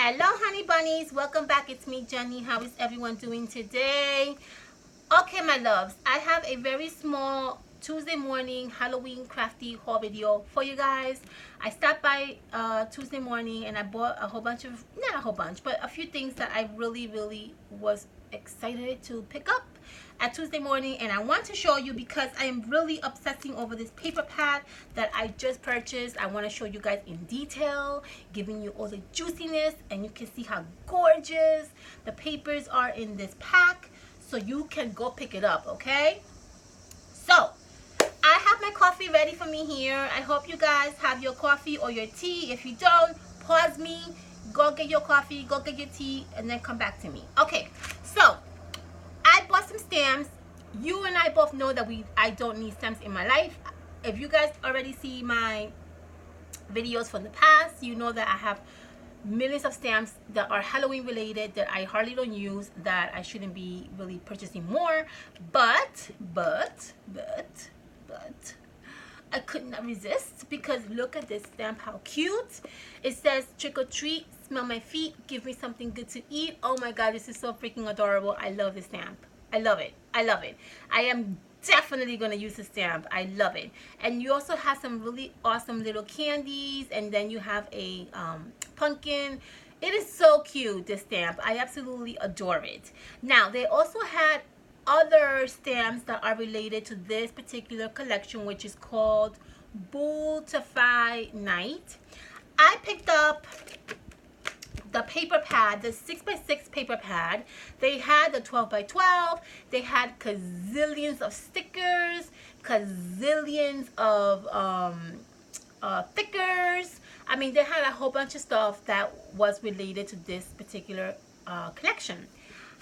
Hello honey bunnies, welcome back. It's me, Jenny. How is everyone doing today? Okay my loves, I have a very small Tuesday morning Halloween crafty haul video for you guys. I stopped by Tuesday morning and I bought a whole bunch of, not a whole bunch, but a few things that I really was excited to pick up at Tuesday morning, and I want to show you because I am really obsessing over this paper pad that I just purchased. I want to show you guys in detail, giving you all the juiciness, and you can see how gorgeous the papers are in this pack, so you can go pick it up. Okay, so I have my coffee ready for me here. I hope you guys have your coffee or your tea. If you don't, pause me, go get your coffee, go get your tea, and then come back to me. Okay, so I bought some stamps. You and I both know that I don't need stamps in my life. If you guys already see my videos from the past, you know that I have millions of stamps that are Halloween related that I hardly don't use, that I shouldn't be really purchasing more. But I could not resist, because look at this stamp, how cute. It says trick or treat, smell my feet, give me something good to eat. Oh my god, this is so freaking adorable. I love this stamp. I love it. I love it. I am definitely gonna use the stamp. I love it. And you also have some really awesome little candies, and then you have a pumpkin. It is so cute, this stamp. I absolutely adore it. Now they also had other stamps that are related to this particular collection, which is called Bultify Night. I picked up the paper pad, the 6x6 paper pad. They had the 12x12. They had gazillions of stickers, gazillions of stickers. I mean, they had a whole bunch of stuff that was related to this particular collection.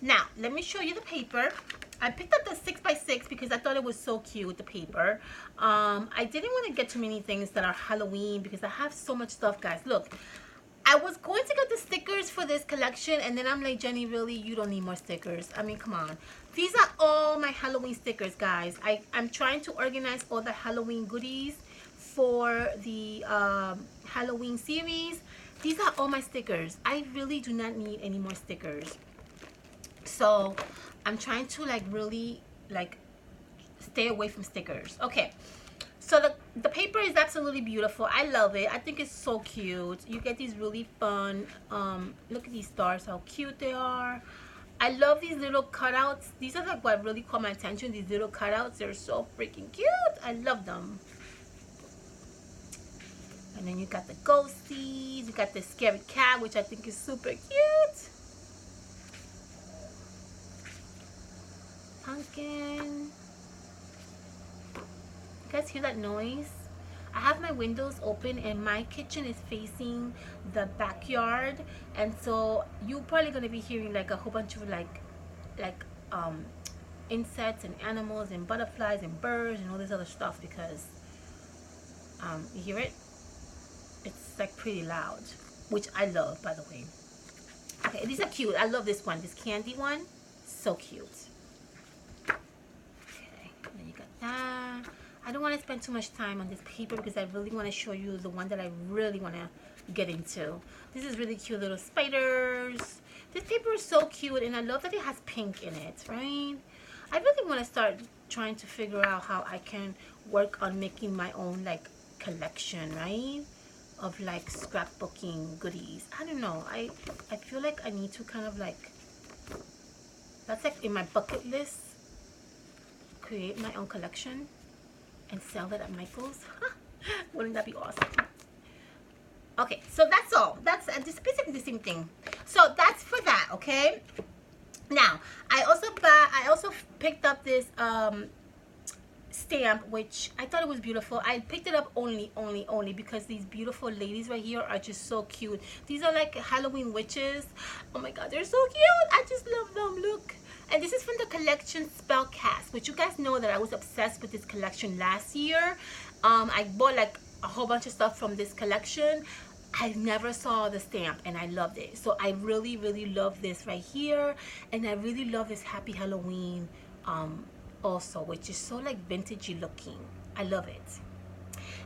Now, let me show you the paper. I picked up the 6x6 because I thought it was so cute, the paper. I didn't want to get too many things that are Halloween because I have so much stuff, guys. Look, I was going to get the stickers for this collection, and then I'm like, Jenny, really? You don't need more stickers. I mean, come on. These are all my Halloween stickers, guys. I'm trying to organize all the Halloween goodies for the Halloween series. These are all my stickers. I really do not need any more stickers. So I'm trying to really stay away from stickers. Okay, so the paper is absolutely beautiful. I love it. I think it's so cute. You get these really fun, look at these stars, how cute they are. I love these little cutouts. These are like what really caught my attention, these little cutouts. They're so freaking cute. I love them. And then you got the ghosties, you got the scary cat, which I think is super cute. Pumpkin. You guys hear that noise? I have my windows open and my kitchen is facing the backyard, and so you're probably gonna be hearing like a whole bunch of insects and animals and butterflies and birds and all this other stuff, because you hear it? It's like pretty loud, which I love, by the way. Okay, these are cute. I love this one, this candy one. So cute. I don't want to spend too much time on this paper because I really want to show you the one that I really want to get into. This is really cute little spiders. This paper is so cute, and I love that it has pink in it, right? I really want to start trying to figure out how I can work on making my own collection, right? Of scrapbooking goodies. I don't know. I feel like I need to kind of that's in my bucket list. Create my own collection and sell it at Michael's. Wouldn't that be awesome? Okay, so that's all. That's just basically the same thing. So that's for that. Okay. Now I also picked up this stamp, which I thought it was beautiful. I picked it up only because these beautiful ladies right here are just so cute. These are like Halloween witches. Oh my god, they're so cute. I just love them. Look. And this is from the collection Spellcast, which you guys know that I was obsessed with this collection last year. I bought a whole bunch of stuff from this collection. I never saw the stamp and I loved it. So I really love this right here. And I really love this Happy Halloween also, which is so vintagey looking. I love it.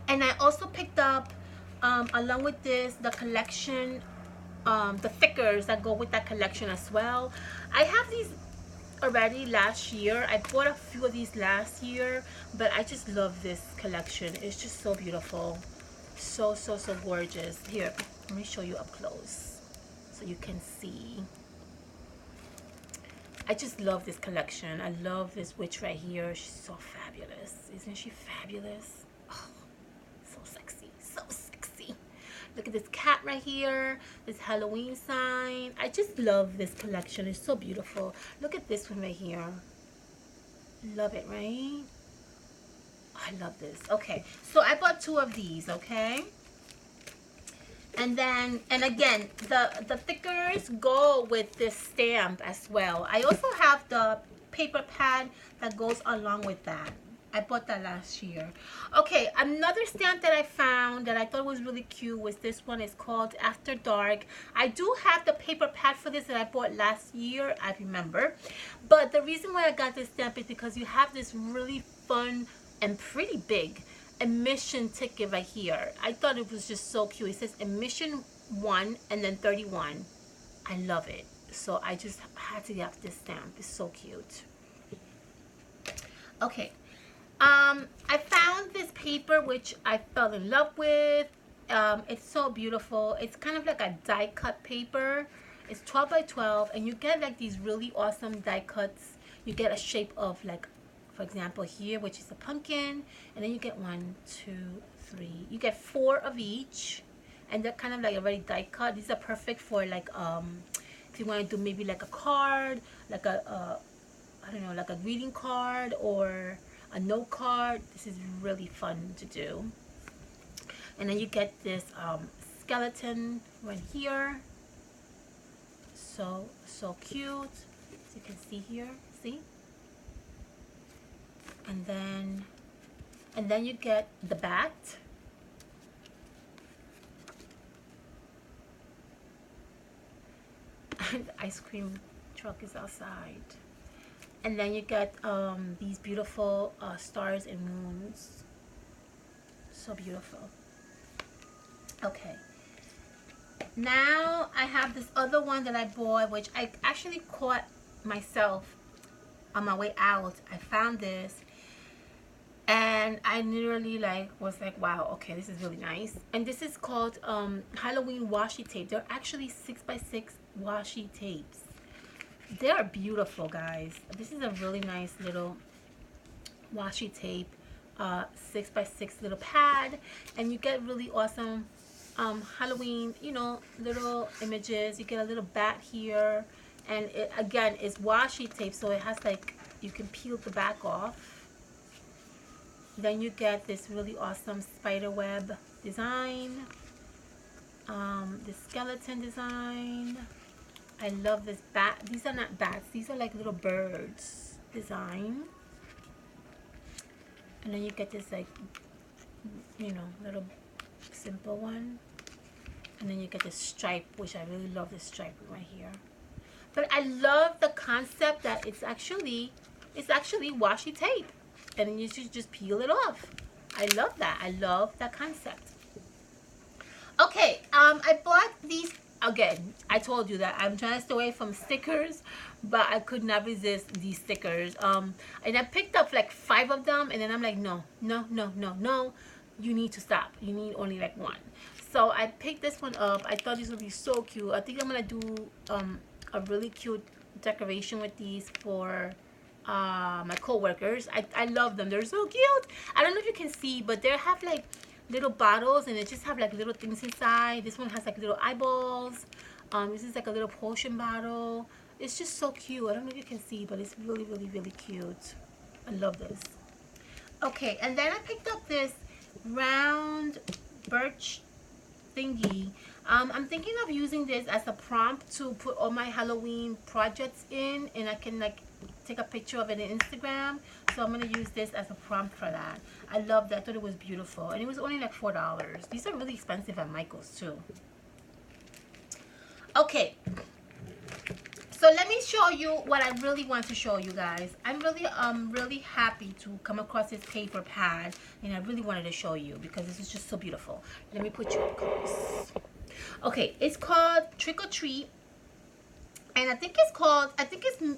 And I also picked up along with this the collection the thickers that go with that collection as well. I have these already last year. I bought a few of these last year, but I just love this collection. It's just so beautiful. So, so, so gorgeous. Here, let me show you up close so you can see. I just love this collection. I love this witch right here. She's so fabulous. Isn't she fabulous? Oh, so sexy. So sexy. Look at this cat right here. This Halloween sign. I just love this collection. It's so beautiful. Look at this one right here. Love it, right? I love this. Okay, so I bought 2 of these, okay? And then, and again, the thickers go with this stamp as well. I also have the paper pad that goes along with that. I bought that last year. Okay, another stamp that I found that I thought was really cute was this one. It's called After Dark. I do have the paper pad for this that I bought last year, I remember. But the reason why I got this stamp is because you have this really fun and pretty big admission ticket right here. I thought it was just so cute. It says admission 1 and then 31. I love it. So I just had to get this stamp. It's so cute. Okay. I found this paper which I fell in love with. It's so beautiful. It's kind of like a die cut paper. It's 12 by 12 and you get like these really awesome die cuts. You get a shape of like, for example, here, which is a pumpkin, and then you get 1, 2, 3. You get 4 of each, and they're kind of like already die cut. These are perfect for like if you want to do maybe like a card, like a I don't know, like a greeting card or a note card. This is really fun to do. And then you get this skeleton right here. So cute. As you can see here, see? And then you get the bat. And the ice cream truck is outside. And then you get these beautiful stars and moons. So beautiful. Okay. Now I have this other one that I bought, which I actually caught myself on my way out. I found this. And I literally was like, wow, okay, this is really nice. And this is called Halloween washi tape. They're actually 6x6 washi tapes. They are beautiful, guys. This is a really nice little washi tape, 6x6 little pad, and you get really awesome Halloween, you know, little images. You get a little bat here, and it again is washi tape, so it has like, you can peel the back off. Then you get this really awesome spider web design, the skeleton design. I love this bat. These are not bats. These are like little birds design. And then you get this like, you know, little simple one. And then you get this stripe, which I really love this stripe right here. But I love the concept that it's actually washi tape. And then you should just peel it off. I love that. I love that concept. Okay, I bought these. Again, I told you that I'm trying to stay away from stickers, but I could not resist these stickers. And I picked up like 5 of them, and then I'm like, no, you need to stop. You need only like 1. So I picked this one up. I thought this would be so cute. I think I'm gonna do a really cute decoration with these for my co-workers. I love them. They're so cute. I don't know if you can see, but they have like little bottles, and it just have like little things inside. This one has like little eyeballs. This is like a little potion bottle. It's just so cute. I don't know if you can see, but it's really, really, really cute. I love this. Okay, and then I picked up this round birch thingy. I'm thinking of using this as a prompt to put all my Halloween projects in, and I can like take a picture of it on Instagram. So I'm going to use this as a prompt for that. I love that. I thought it was beautiful. And it was only like $4. These are really expensive at Michael's too. Okay. So let me show you what I really want to show you guys. I'm really happy to come across this paper pad. And I really wanted to show you because this is just so beautiful. Let me put you up close. Okay, it's called Trick or Treat. And I think it's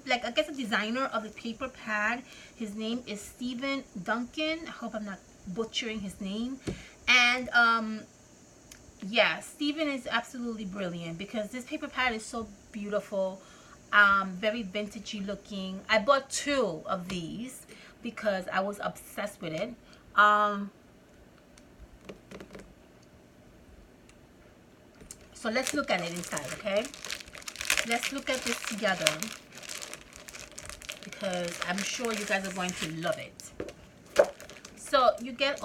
like, I guess, a designer of the paper pad. His name is Steven Duncan. I hope I'm not butchering his name. And yeah, Steven is absolutely brilliant because this paper pad is so beautiful, very vintagey looking. I bought 2 of these because I was obsessed with it. So let's look at it inside, okay? Let's look at this together because I'm sure you guys are going to love it. So you get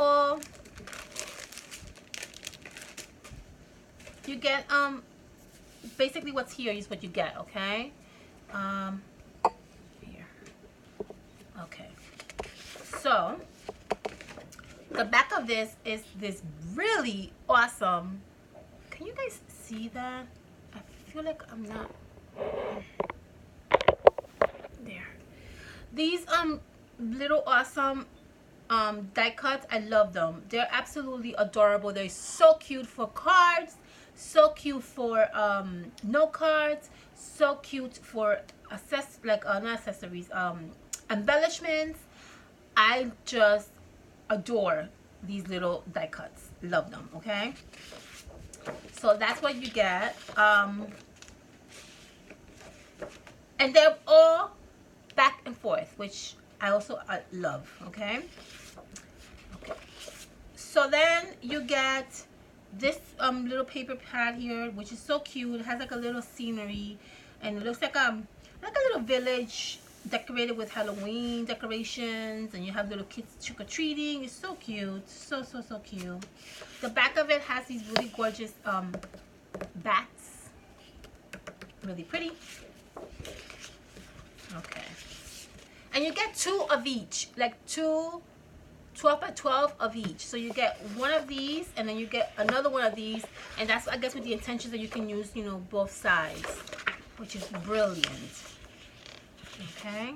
basically what's here is what you get, okay? Here. Okay. So the back of this is this really awesome. Can you guys see that? I feel like I'm not there. These little awesome die cuts, I love them. They're absolutely adorable. They're so cute for cards, so cute for note cards, so cute for not accessories, embellishments. I just adore these little die cuts. Love them. Okay, so that's what you get. And they're all back and forth, which I also love. Okay. So then you get this little paper pad here, which is so cute. It has like a little scenery, and it looks like a little village decorated with Halloween decorations, and you have little kids trick-or-treating. It's so cute, so cute. The back of it has these really gorgeous bats, really pretty. Okay, and you get 2 of each, like 2 12 by 12 of each. So you get one of these, and then you get another one of these, and that's, I guess, with the intention that you can use, you know, both sides, which is brilliant. Okay,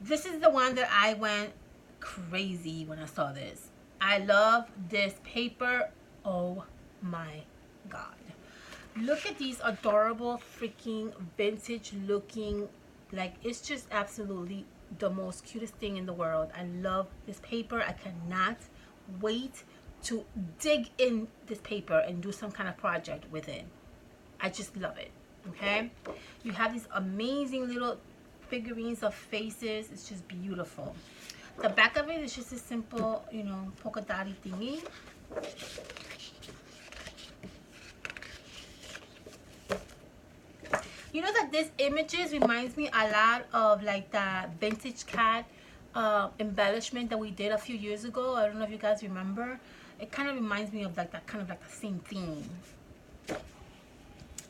this is the one that I went crazy when I saw this. I love this paper. Oh my god, look at these adorable freaking vintage looking, like, it's just absolutely the most cutest thing in the world. I love this paper. I cannot wait to dig in this paper and do some kind of project with it. I just love it. Okay, you have these amazing little figurines of faces. It's just beautiful. The back of it is just a simple, you know, polka dotty thingy. You know that this images reminds me a lot of like that vintage cat embellishment that we did a few years ago. I don't know if you guys remember. It kind of reminds me of like that, kind of like the same theme.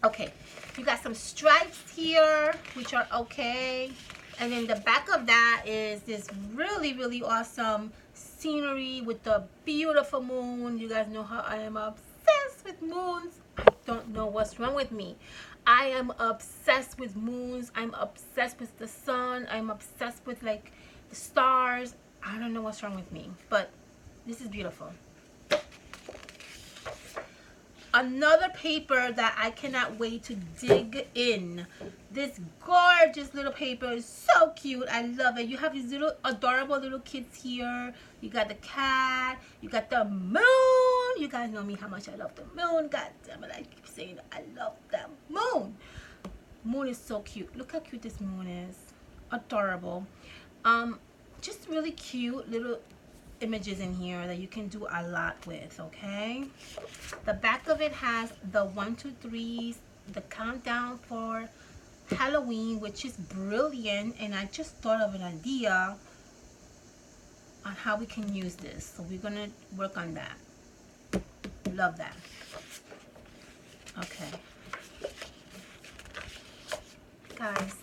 Okay, you got some stripes here, which are okay. And then the back of that is this really awesome scenery with the beautiful moon. You guys know how I am obsessed with moons. I don't know what's wrong with me. I am obsessed with moons. I'm obsessed with the sun. I'm obsessed with like the stars. I don't know what's wrong with me, but this is beautiful. Another paper that I cannot wait to dig in. This gorgeous little paper is so cute. I love it. You have these little adorable little kids here. You got the cat. You got the moon. You guys know me how much I love the moon. God damn it, I keep saying I love the moon. Moon is so cute. Look how cute this moon is. Adorable. Just really cute little images in here that you can do a lot with. Okay, the back of it has the 1 2 3s, the countdown for Halloween, which is brilliant, and I just thought of an idea on how we can use this, so we're gonna work on that. Love that. Okay, guys,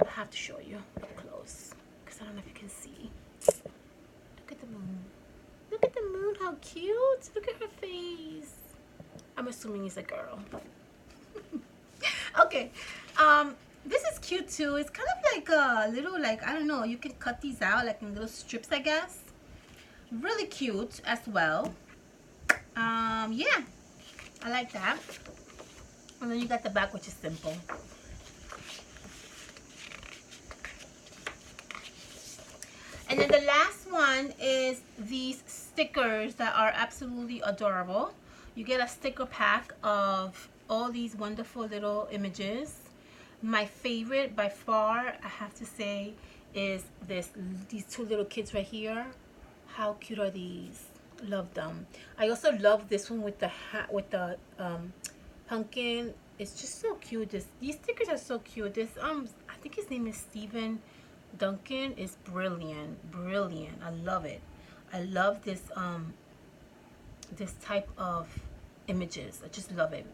I have to show you up close because I don't know if you can see. Look at the moon. Look at the moon, how cute. Look at her face. I'm assuming it's a girl. Okay, this is cute too. It's kind of like a little, like, I don't know, you can cut these out like in little strips, I guess. Really cute as well. Yeah, I like that. And then you got the back, which is simple. And then the last one is these stickers that are absolutely adorable. You get a sticker pack of all these wonderful little images. My favorite by far, I have to say, is these two little kids right here. How cute are these? Love them. I also love this one with the hat, with the pumpkin. It's just so cute. These stickers are so cute. This I think his name is Steven Duncan. Is brilliant, brilliant. I love it. I love this type of images. I just love it.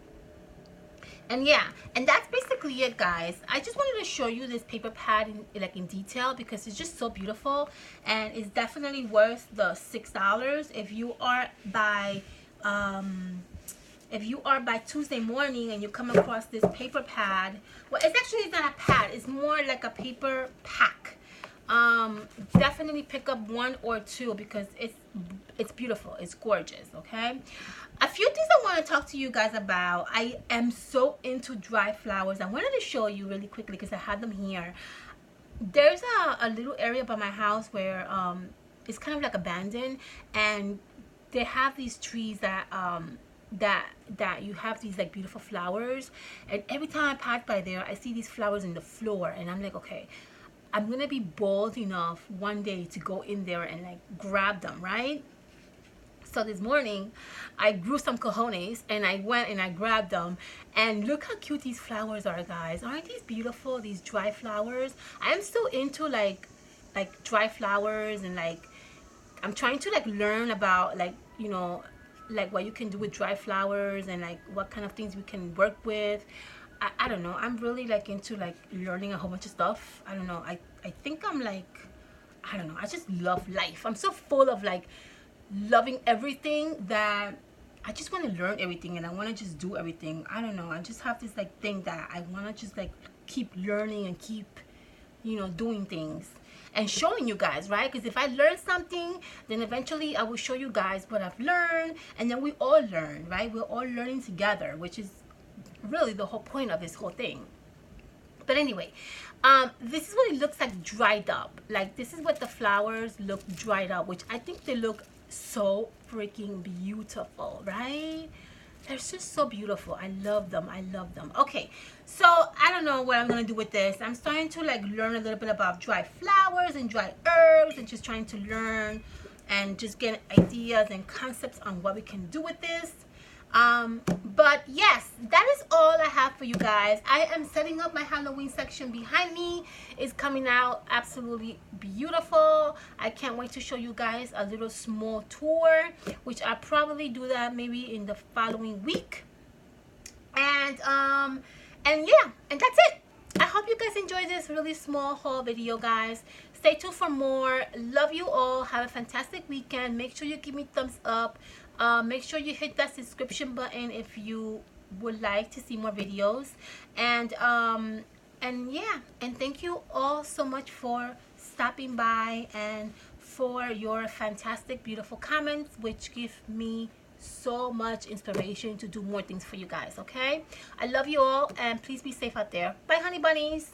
And yeah, and that's basically it, guys. I just wanted to show you this paper pad in detail because it's just so beautiful, and it's definitely worth the $6 if you are by Tuesday morning and you come across this paper pad. Well, it's not a pad, it's more like a paper pack. Definitely pick up one or two because it's beautiful, it's gorgeous. Okay, a few things I want to talk to you guys about. I am so into dry flowers. I wanted to show you really quickly because I had them here. There's a little area by my house where it's kind of like abandoned, and they have these trees that that you have these like beautiful flowers, and every time I pass by there I see these flowers in the floor, and I'm like, okay, I'm gonna be bold enough one day to go in there and like grab them, right? So this morning I grew some cojones and I went and I grabbed them, and look how cute these flowers are, guys. Aren't these beautiful, these dry flowers? I am so into like dry flowers, and like I'm trying to like learn about like, you know, like what you can do with dry flowers and like what kind of things we can work with. I don't know, I'm really like into like learning a whole bunch of stuff. I don't know, I think I'm like, I don't know, I just love life. I'm so full of like loving everything that I just want to learn everything, and I want to just do everything. I don't know, I just have this like thing that I want to just like keep learning and keep, you know, doing things and showing you guys, right? Because if I learn something, then eventually I will show you guys what I've learned, and then we all learn, right? We're all learning together, which is really the whole point of this whole thing. But anyway, this is what it looks like dried up. Like, this is what the flowers look dried up, which I think they look so freaking beautiful, right? They're just so beautiful. I love them. I love them. Okay, so I don't know what I'm gonna do with this. I'm starting to like learn a little bit about dry flowers and dry herbs, and just trying to learn and just get ideas and concepts on what we can do with this. But yes, that is all I have for you guys. I am setting up my Halloween section behind me. It's coming out absolutely beautiful. I can't wait to show you guys a little small tour, which I'll probably do that maybe in the following week. And yeah, and that's it. I hope you guys enjoyed this really small haul video, guys. Stay tuned for more. Love you all. Have a fantastic weekend. Make sure you give me thumbs up. Make sure you hit that subscription button if you would like to see more videos. And yeah, and thank you all so much for stopping by and for your fantastic, beautiful comments, which give me so much inspiration to do more things for you guys. Okay, I love you all, and please be safe out there. Bye, honey bunnies.